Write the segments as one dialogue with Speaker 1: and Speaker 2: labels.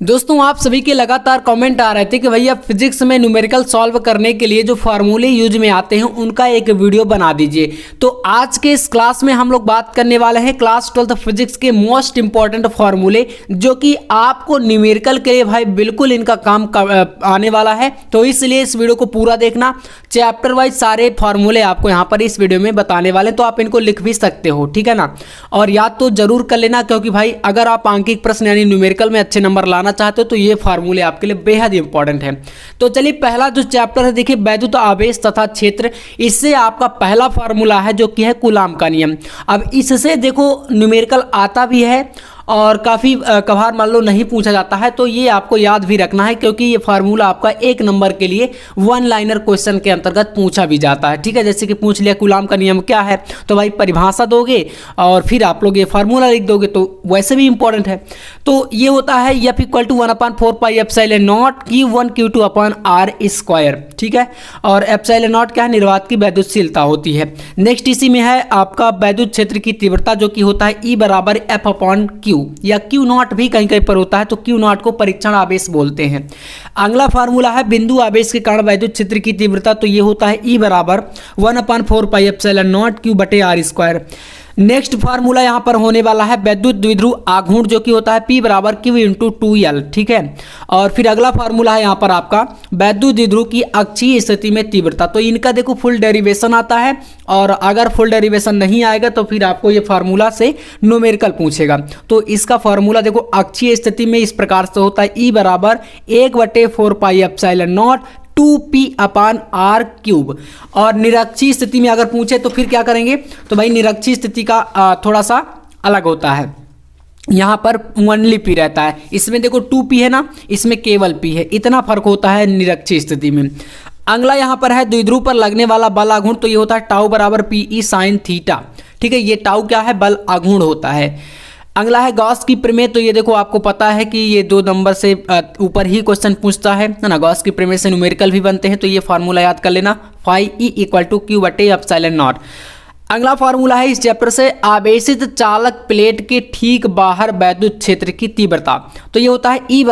Speaker 1: दोस्तों आप सभी के लगातार कमेंट आ रहे थे कि भैया फिजिक्स में न्यूमेरिकल सॉल्व करने के लिए जो फार्मूले यूज में आते हैं उनका एक वीडियो बना दीजिए। तो आज के इस क्लास में हम लोग बात करने वाले हैं क्लास 12 फिजिक्स के मोस्ट इंपॉर्टेंट फार्मूले, जो कि आपको न्यूमेरिकल के लिए भाई बिल्कुल इनका काम आने वाला है। तो इसलिए इस वीडियो को पूरा देखना, चैप्टर वाइज सारे फार्मूले आपको यहाँ पर इस वीडियो में बताने वाले, तो आप इनको लिख भी सकते हो, ठीक है ना। और याद तो जरूर कर लेना, क्योंकि भाई अगर आप आंकिक प्रश्न यानी न्यूमेरिकल में अच्छे नंबर लाना चाहते हो तो ये फार्मूले आपके लिए बेहद इंपॉर्टेंट है। तो चलिए पहला जो चैप्टर है देखिए, वैद्युत आवेश तथा क्षेत्र। इससे आपका पहला फार्मूला है जो कि है कूलाम का नियम। अब इससे देखो न्यूमेरिकल आता भी है और काफ़ी कभार मान लो नहीं पूछा जाता है, तो ये आपको याद भी रखना है, क्योंकि ये फार्मूला आपका एक नंबर के लिए वन लाइनर क्वेश्चन के अंतर्गत पूछा भी जाता है, ठीक है। जैसे कि पूछ लिया कूलाम का नियम क्या है, तो भाई परिभाषा दोगे और फिर आप लोग ये फार्मूला लिख दोगे, तो वैसे भी इंपॉर्टेंट है। तो ये होता है F = 1/4πε0 Q1 Q2/r², ठीक है। और ε0 क्या है, निर्वात की वैद्युतशीलता होती है। नेक्स्ट इसी में है आपका वैद्युत क्षेत्र की तीव्रता, जो कि होता है E = F/Q या Q0 भी कहीं कहीं पर होता है, तो Q0 को परीक्षण आवेश बोलते हैं। अगला फार्मूला है बिंदु आवेश के कारण वैद्युत क्षेत्र की तीव्रता, तो ये होता है E = 1/4πε0 Q/r²। नेक्स्ट फार्मूला यहाँ पर होने वाला है वैद्युत द्विध्रुव आघूर्ण, जो कि होता है P = Q × 2L, ठीक है। और फिर अगला फार्मूला है यहाँ पर आपका वैद्युत द्विध्रुव की अक्षीय स्थिति में तीव्रता। तो इनका देखो फुल डेरिवेशन आता है, और अगर फुल डेरिवेशन नहीं आएगा तो फिर आपको ये फार्मूला से न्यूमेरिकल पूछेगा। तो इसका फार्मूला देखो अक्षीय स्थिति में इस प्रकार से होता है E = 1/4πε0 2p/r³। और निरक्षीय स्थिति में अगर पूछे तो फिर क्या करेंगे, तो भाई निरक्षीय स्थिति का थोड़ा सा अलग होता है, यहाँ पर ओनली p रहता है। इसमें देखो 2p है ना, इसमें केवल p है, इतना फर्क होता है निरक्षीय स्थिति में। अगला यहाँ पर है द्विध्रुव पर लगने वाला बल आघूर्ण, तो ये होता है τ = Pe sin θ, ठीक है। ये टाउ क्या है, बल आघूर्ण होता है। अगला है गॉस की प्रमेय, तो ये देखो आपको पता है कि ये 2 नंबर से ऊपर ही क्वेश्चन पूछता है ना। गॉस की प्रमेय से न्यूमेरिकल भी बनते हैं, तो ये फार्मूला याद कर लेना, φE = Q/ε0। अगला फार्मूला है इस चैप्टर से आवेशित चालक प्लेट के ठीक बाहर वैद्युत क्षेत्र की तीव्रता, तो ये होता है E =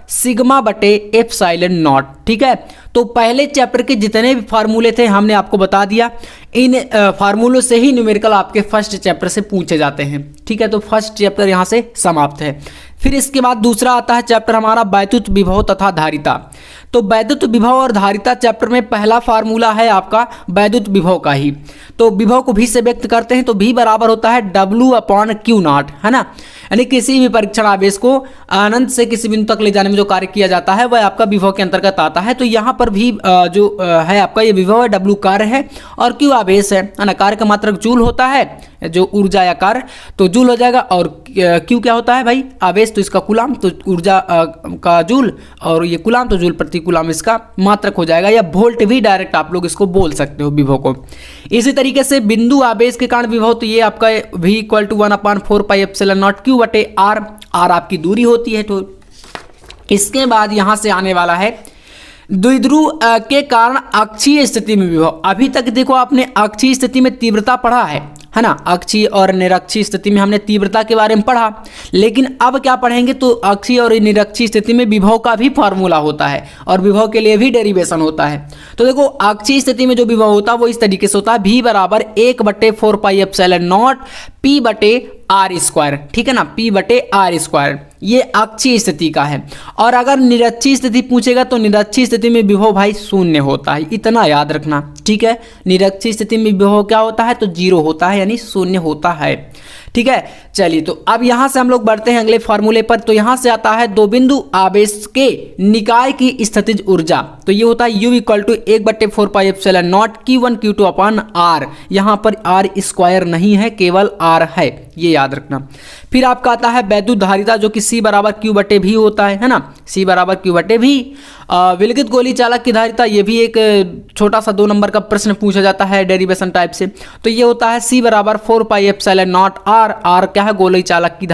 Speaker 1: σ/ε0, ठीक है। तो पहले चैप्टर के जितने भी फार्मूले थे हमने आपको बता दिया, इन फार्मूलों से ही न्यूमेरिकल आपके फर्स्ट चैप्टर से पूछे जाते हैं, ठीक है। तो फर्स्ट चैप्टर यहाँ से समाप्त है। फिर इसके बाद दूसरा आता है चैप्टर हमारा वैद्युत विभव तथा धारिता। तो वैद्युत विभव और धारिता चैप्टर में पहला फार्मूला है आपका वैद्युत विभव का ही। तो विभव को भी से व्यक्त करते हैं, तो V बराबर होता है W/Q0, है ना। यानी किसी भी परीक्षण आवेश को अनंत से किसी बिंदु तक ले जाने में जो कार्य किया जाता है वह आपका विभव के अंतर्गत आता है। तो यहाँ पर भी जो है आपका ये विभव है, W कार्य है और Q आवेश है ना। कार्य का मात्रक जूल होता है, जो ऊर्जा या कार्य, तो जूल हो जाएगा। और Q क्या होता है भाई, आवेश, तो इसका कूलाम, तो ऊर्जा का जूल, और ये कूलाम तो जूल प्रति कूलाम इसका मात्रक हो जाएगा, या वोल्ट भी डायरेक्ट आप लोग इसको बोल सकते हो विभव को। इसी तरीके से बिंदु आवेश के कारण विभव, तो ये आपका V = 1/4πε0 Q/r, r आपकी दूरी होती है। तो इसके बाद यहाँ से आने वाला है द्विध्रुव के कारण अक्षीय स्थिति में विभव। अभी तक देखो आपने अक्षीय स्थिति में तीव्रता पढ़ा है ना। अक्षीय और निरक्षीय स्थिति में हमने तीव्रता के बारे में पढ़ा, लेकिन अब क्या पढ़ेंगे, तो अक्षीय और निरक्षीय स्थिति में विभव का भी फार्मूला होता है और विभव के लिए भी डेरिवेशन होता है। तो देखो अक्षीय स्थिति में जो विभव होता है वो इस तरीके से होता है, V = 1/4πε0 P/r², ठीक है ना, P/r²। ये अक्षीय स्थिति का है। और अगर निरक्षीय स्थिति पूछेगा तो निरक्षीय स्थिति में विभव भाई शून्य होता है, इतना याद रखना, ठीक है। निरक्षीय स्थिति में विभव क्या होता है, तो 0 होता है, यानी शून्य होता है, ठीक है। चलिए तो अब यहाँ से हम लोग बढ़ते हैं अगले फार्मूले पर। तो यहाँ से आता है दो बिंदु आवेश के निकाय की स्थितिज ऊर्जा, तो ये होता है U = 1/4πε0 Q1 Q2/r। यहाँ पर r² नहीं है, केवल r है, ये याद रखना। फिर आपका आता है वैद्युत धारिता, जो कि C = Q/V होता है ना, C = Q/V। विलगित गोली चालक की धारिता, ये भी एक छोटा सा 2 नंबर का प्रश्न पूछा जाता है डेरिवेशन टाइप से। तो ये होता है C = 4πε0 r आर क्या है, गोलई चालक की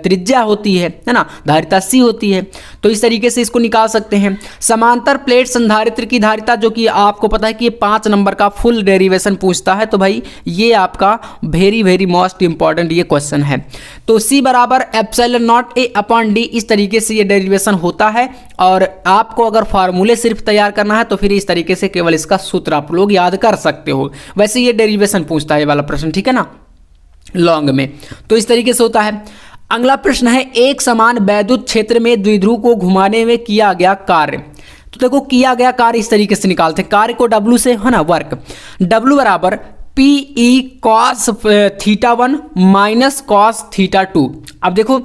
Speaker 1: त्रिज्या होती है ना, धारिता सी होती है। तो इस तरीके से इसको निकाल सकते हैं। समांतर प्लेट संधारित्र की धारिता, जो कि आपको पता है कि ये 5 नंबर का फुल डेरिवेशन पूछता है, तो भाई ये आपका वेरी वेरी मोस्ट इंपॉर्टेंट ये क्वेश्चन है। तो C बराबर epsilon not A upon D, इस तरीके से ये डेरिवेशन होता है। और आपको अगर फार्मूले सिर्फ तैयार करना है तो फिर इस तरीके से केवल इसका सूत्र आप लोग याद कर सकते हो। वैसे ये डेरिवेशन पूछता है ये वाला प्रश्न, ठीक है ना, लॉन्ग में। तो इस तरीके से होता है। अगला प्रश्न है, एक समान वैद्युत क्षेत्र में द्विध्रुव को घुमाने में किया गया कार्य। तो देखो किया गया कार्य इस तरीके से निकालते हैं, कार्य को W से, है ना, वर्क, W बराबर PE cos θ1 माइनस cos θ2। अब देखो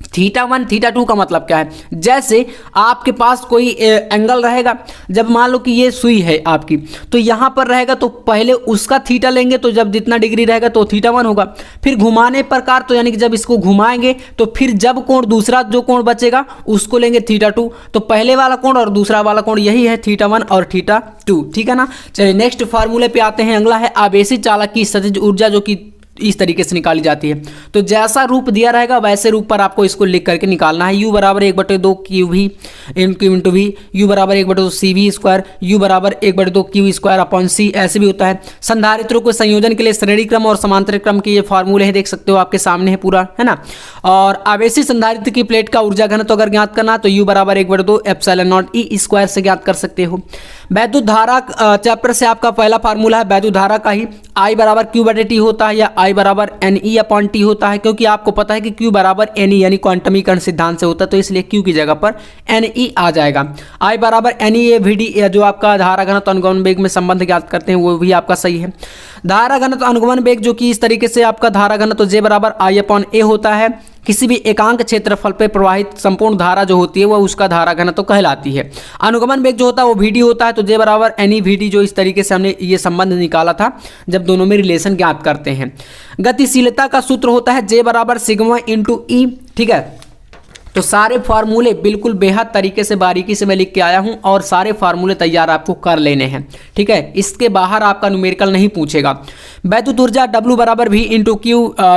Speaker 1: θ1 θ2 का मतलब क्या है, जैसे आपके पास कोई एंगल रहेगा, जब मान लो कि ये सुई है आपकी, तो यहाँ पर रहेगा तो पहले उसका थीटा लेंगे, तो जब जितना डिग्री रहेगा तो θ1 होगा। फिर घुमाने प्रकार, तो यानी कि जब इसको घुमाएंगे तो फिर जब कोण, दूसरा जो कोण बचेगा उसको लेंगे θ2। तो पहले वाला कोण और दूसरा वाला कोण यही है θ1 और θ2, ठीक है ना। चलिए नेक्स्ट फार्मूले पे आते हैं। अगला है आवेशित चालक की स्थितिज ऊर्जा, जो कि इस तरीके से निकाली जाती है। तो जैसा रूप दिया रहेगा वैसे रूप पर आपको इसको लिख करके निकालना है। U बराबर 1/2 QV इंटू V, U बराबर 1/2 CV स्क्वायर, U बराबर 1/2 QV स्क्वायर अपॉन C, ऐसे भी होता है। संधारित्रों को संयोजन के लिए श्रेणी क्रम और समांतर क्रम के ये फार्मूले हैं, देख सकते हो आपके सामने है पूरा, है ना। और आवेशित संधारित्र की प्लेट का ऊर्जा घनत्व अगर ज्ञात करना तो U बराबर 1/2 एप्सिलॉन नॉट E स्क्वायर से ज्ञात कर सकते हो। वैद्युत धारा चैप्टर से आपका पहला फार्मूला है वैद्युत धारा का ही, I बराबर Q/T होता है या I बराबर NE अपॉन T होता है, क्योंकि आपको पता है कि Q बराबर NE यानी क्वांटमीकरण सिद्धांत से होता है, तो इसलिए Q की जगह पर NE आ जाएगा। I बराबर NEAVD, जो आपका धारा घनत्व अनुगमन वेग में संबंध ज्ञात करते हैं वो भी आपका सही है। धारा घनत्व अनुगमन वेग, जो कि इस तरीके से आपका धारा घनत्व J बराबर I अपॉन A होता है। किसी भी एकांक क्षेत्रफल पर प्रवाहित संपूर्ण धारा जो होती है वह उसका धारा घनत्व कहलाती है। अनुगमन वेग जो होता है वो VD होता है, तो J बराबर NEVD, जो इस तरीके से हमने ये संबंध निकाला था जब दोनों में रिलेशन ज्ञात करते हैं। गतिशीलता का सूत्र होता है J बराबर सिग्मा इंटू E, ठीक है। तो सारे फार्मूले बिल्कुल बेहद तरीके से बारीकी से मैं लिख के आया हूं और सारे फार्मूले तैयार आपको कर लेने हैं, ठीक है। इसके बाहर आपका न्यूमेरिकल नहीं पूछेगा। वैद्युत ऊर्जा W बराबर V इंटू Q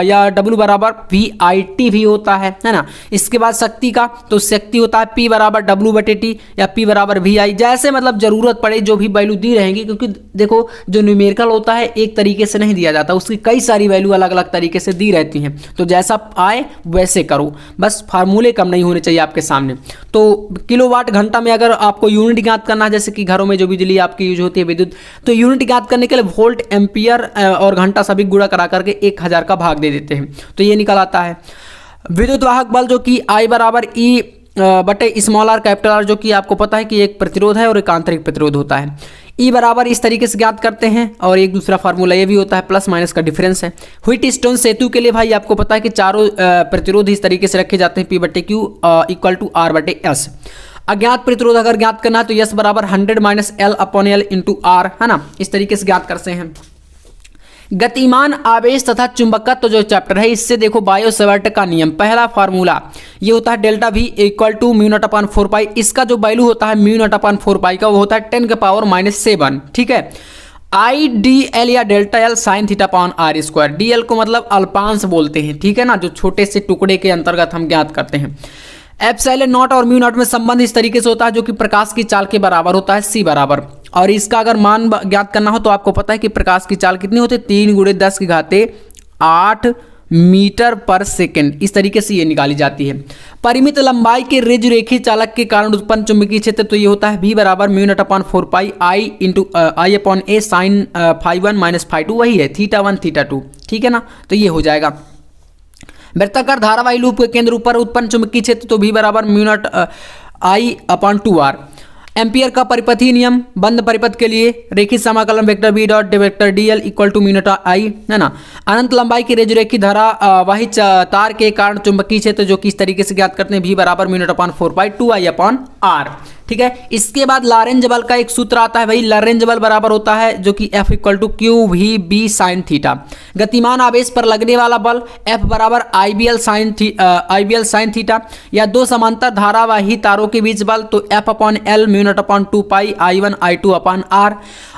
Speaker 1: या W बराबर VIT भी होता है ना। इसके बाद शक्ति का, तो शक्ति होता है P बराबर W/T या P बराबर VI, जैसे मतलब जरूरत पड़े जो भी वैल्यू दी रहेंगी, क्योंकि देखो जो न्यूमेरिकल होता है एक तरीके से नहीं दिया जाता, उसकी कई सारी वैल्यू अलग अलग तरीके से दी रहती हैं, तो जैसा आए वैसे करो, बस फार्मूले कम नहीं होने चाहिए आपके सामने। तो किलोवाट घंटा में अगर आपको यूनिट ज्ञात करना है, जैसे कि घरों में जो बिजली आपकी यूज होती है विद्युत, तो यूनिट ज्ञात करने के लिए वोल्ट एम्पियर और घंटा सभी गुणा करा करके 1000 का भाग दे देते हैं, तो ये निकल आता है। विद्युत वाहक बल, जो कि I बराबर E बटे स्मॉल r कैपिटल R, जो कि आपको पता है कि एक प्रतिरोध है और एक आंतरिक प्रतिरोध होता है। E बराबर इस तरीके से ज्ञात करते हैं, और एक दूसरा फार्मूला ये भी होता है, प्लस माइनस का डिफरेंस है। व्हीटस्टोन सेतु के लिए भाई आपको पता है कि चारों प्रतिरोध इस तरीके से रखे जाते हैं, P/Q इक्वल टू R/S। अज्ञात प्रतिरोध अगर ज्ञात करना है तो S बराबर 100 minus L upon L into R, है ना, इस तरीके से ज्ञात करते हैं। गतिमान आवेश तथा चुंबकत्व जो चैप्टर है, इससे देखो बायो-सैवर्ट का नियम, पहला फार्मूला ये होता है delta V equal to mu naught upon 4 pi. इसका जो वैल्यू होता है म्यू नॉट अपॉन 4 पाई का, वो होता है 10⁻⁷, ठीक है। IDL या delta L sine theta upon R square, DL को मतलब अल्पांश बोलते हैं, ठीक है ना, जो छोटे से टुकड़े के अंतर्गत हम ज्ञात करते हैं। एप्सिलॉन नॉट और म्यू नॉट में संबंध इस तरीके से होता है, जो कि प्रकाश की चाल के बराबर होता है, C बराबर। और इसका अगर मान ज्ञात करना हो तो आपको पता है कि प्रकाश की चाल कितनी होती है, 3 × 10⁸ मीटर पर सेकेंड, इस तरीके से ये निकाली जाती है। परिमित लंबाई के रेखीय चालक के कारण उत्पन्न चुंबकीय क्षेत्र, तो ये होता है V बराबर mu naught upon 4 pi I upon A sine φ1 minus φ2, वही है θ1 θ2, ठीक है ना, तो ये हो जाएगा। वृत्ताकार धारावाही लूप के केंद्र ऊपर उत्पन्न चुंबकीय क्षेत्र, तो V बराबर mu naught I upon 2R। Ampere का परिपथीय नियम, बंद परिपथ के लिए रेखित समाकलन vector V dot vector DL equal to mu naught I, है ना। अनंत लंबाई की रेखीय धारावाही तार के कारण चुंबकीय क्षेत्र, जो कि इस तरीके से ज्ञात करते हैं, V बराबर म्यू नॉट अपॉन 4 पाई 2I अपॉन R, ठीक है। इसके बाद लॉरेंज बल का एक सूत्र आता है भाई, लॉरेंज बल बराबर होता है जो कि F equal to QVB sine theta. गतिमान आवेश पर लगने वाला बल F बराबर IBL साइन थीटा, या दो समांतर धारावाही तारों के बीच बल, तो F upon L mu naught upon 2 पाई I1 I2 अपॉन R।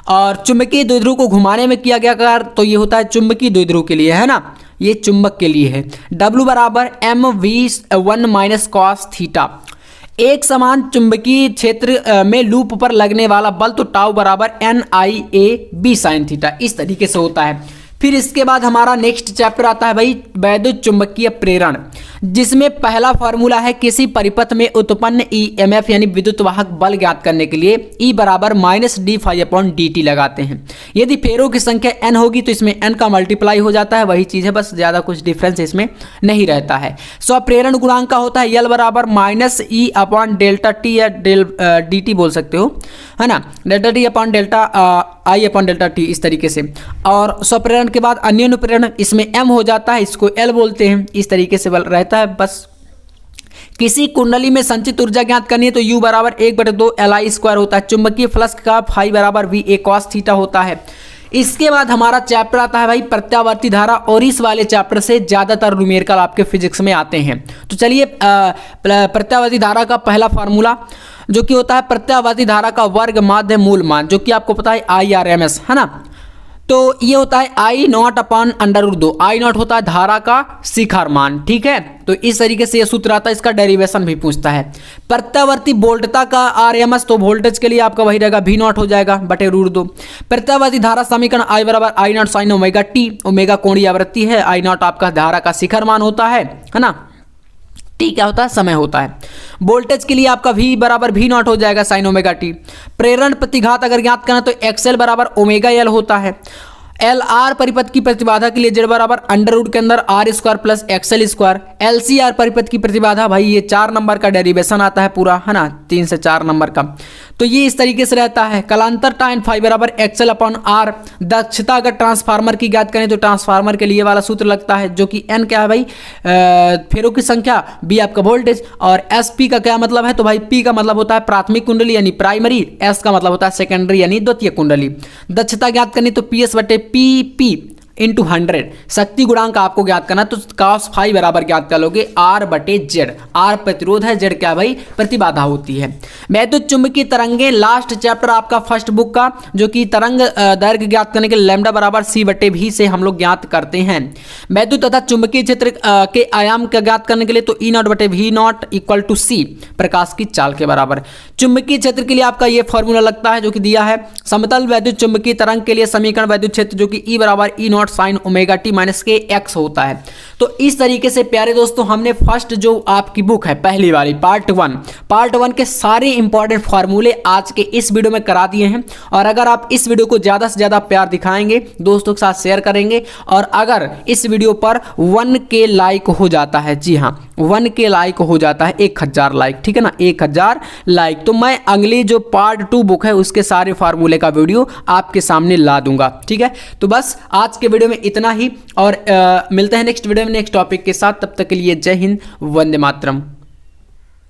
Speaker 1: और चुंबकीय द्विध्रुव को घुमाने में किया गया कार्य, तो ये होता है चुंबकीय द्विध्रुव के लिए, है ना, ये चुंबक के लिए है। W बराबर mv1 माइनस कॉस थीटा। एक समान चुंबकीय क्षेत्र में लूप पर लगने वाला बल तो टाउ बराबर NIA/B sin थीटा, इस तरीके से होता है। फिर इसके बाद हमारा नेक्स्ट चैप्टर आता है भाई वैद्युत चुंबकीय प्रेरण, जिसमें पहला फॉर्मूला है किसी परिपथ में उत्पन्न EMF यानी विद्युत वाहक बल ज्ञात करने के लिए E बराबर -d∅/dt लगाते हैं। यदि फेरों की संख्या n होगी तो इसमें n का मल्टीप्लाई हो जाता है, वही चीज़ है, बस ज़्यादा कुछ डिफरेंस इसमें नहीं रहता है। स्वप्रेरण गुणांक का होता है L बराबर -E/ΔT या dt बोल सकते हो, है ना, ΔT/ΔI/ΔT इस तरीके से। और स्वप्रेरण के बाद अन्योन्य प्रेरण, इसमें m हो जाता है, इसको L बोलते हैं, इस तरीके से बल रहता है। बस किसी कुंडली में संचित ऊर्जा ज्ञात करनी है तो U बराबर 1/2 Li² होता है। चुंबकीय फ्लक्स का फाई बराबर VA cos थीटा होता है। इसके बाद हमारा चैप्टर आता है भाई प्रत्यावर्ती धारा, और इस वाले चैप्टर से ज़्यादातर न्यूमेरिकल आपके फिजिक्स में आते हैं। तो चलिए प्रत्यावर्ती धारा का पहला फार्मूला जो कि होता है प्रत्यावर्ती धारा का वर्ग माध्य मूल मान, जो कि आपको पता है IRMS, है ना। तो ये होता है I0/√2। I0 होता है धारा का शिखर मान, ठीक है। तो इस तरीके से ये सूत्र आता है, इसका डेरिवेशन भी पूछता है। प्रत्यावर्ती वोल्टता का RMS, तो वोल्टेज के लिए आपका वही रहेगा V0 हो जाएगा /√2। प्रत्यावर्ती धारा समीकरण I बराबर I0 sin ωt, ओमेगा कोणीय आवृत्ति है, I0 आपका धारा का शिखर मान होता है ना। T क्या होता है, समय होता है। वोल्टेज के लिए आपका V बराबर V0 हो जाएगा sin ωt। प्रेरण प्रतिघात अगर ज्ञात करना तो XL बराबर ω/L होता है। LR परिपथ की प्रतिबाधा के लिए Z बराबर √ के अंदर R² प्लस XL²। LCR परिपथ की प्रतिबाधा भाई ये 4 नंबर का डेरिवेशन आता है पूरा, है ना, 3 से 4 नंबर का। तो ये इस तरीके से रहता है। कलांतर टाइन फाई बराबर XL/R। दक्षता अगर ट्रांसफार्मर की ज्ञात करें तो ट्रांसफार्मर के लिए वाला सूत्र लगता है, जो कि N क्या है भाई, फेरों की संख्या, B आपका वोल्टेज, और SP का क्या मतलब है, तो भाई P का मतलब होता है प्राथमिक कुंडली यानी प्राइमरी, S का मतलब होता है सेकेंडरी यानी द्वितीय कुंडली। दक्षता ज्ञात करनी तो PS/PP × 100। शक्ति गुणांक आपको ज्ञात करना तो cos फाई बराबर ज्ञात कर लोगे R/Z। R प्रतिरोध है, Z क्या भाई प्रतिबाधा होती है। वैद्युत चुंबकीय तरंगे लास्ट चैप्टर आपका फर्स्ट बुक का, जो कि तरंग दैर्घ्य ज्ञात करने के लैम्डा बराबर C/V से हम लोग ज्ञात करते हैं। वैद्युत तथा चुंबकीय क्षेत्र के आयाम का ज्ञात करने के लिए तो E0/V0 = C, प्रकाश की चाल के बराबर। चुंबकीय क्षेत्र के लिए आपका ये फॉर्मूला लगता है जो कि दिया है। समतल वैद्युत चुंबकीय तरंग के लिए समीकरण वैद्युत क्षेत्र जो कि E बराबर E0 sin ωt - kx होता है। तो इस तरीके से प्यारे दोस्तों हमने फर्स्ट जो आपकी बुक है पहली वाली पार्ट 1 के सारे इंपॉर्टेंट फार्मूले आज के इस वीडियो में करा दिए हैं। और अगर आप इस वीडियो को ज़्यादा से ज़्यादा प्यार दिखाएंगे, दोस्तों के साथ शेयर करेंगे, और अगर इस वीडियो पर 1K लाइक हो जाता है, जी हाँ 1K लाइक हो जाता है, 1000 लाइक, ठीक है ना, 1000 लाइक, तो मैं अगली जो पार्ट 2 बुक है उसके सारे फार्मूले का वीडियो आपके सामने ला दूंगा, ठीक है। तो बस आज के वीडियो में इतना ही, और मिलते हैं नेक्स्ट वीडियो में नेक्स्ट टॉपिक के साथ। तब तक के लिए जय हिंद, वंदे मातरम।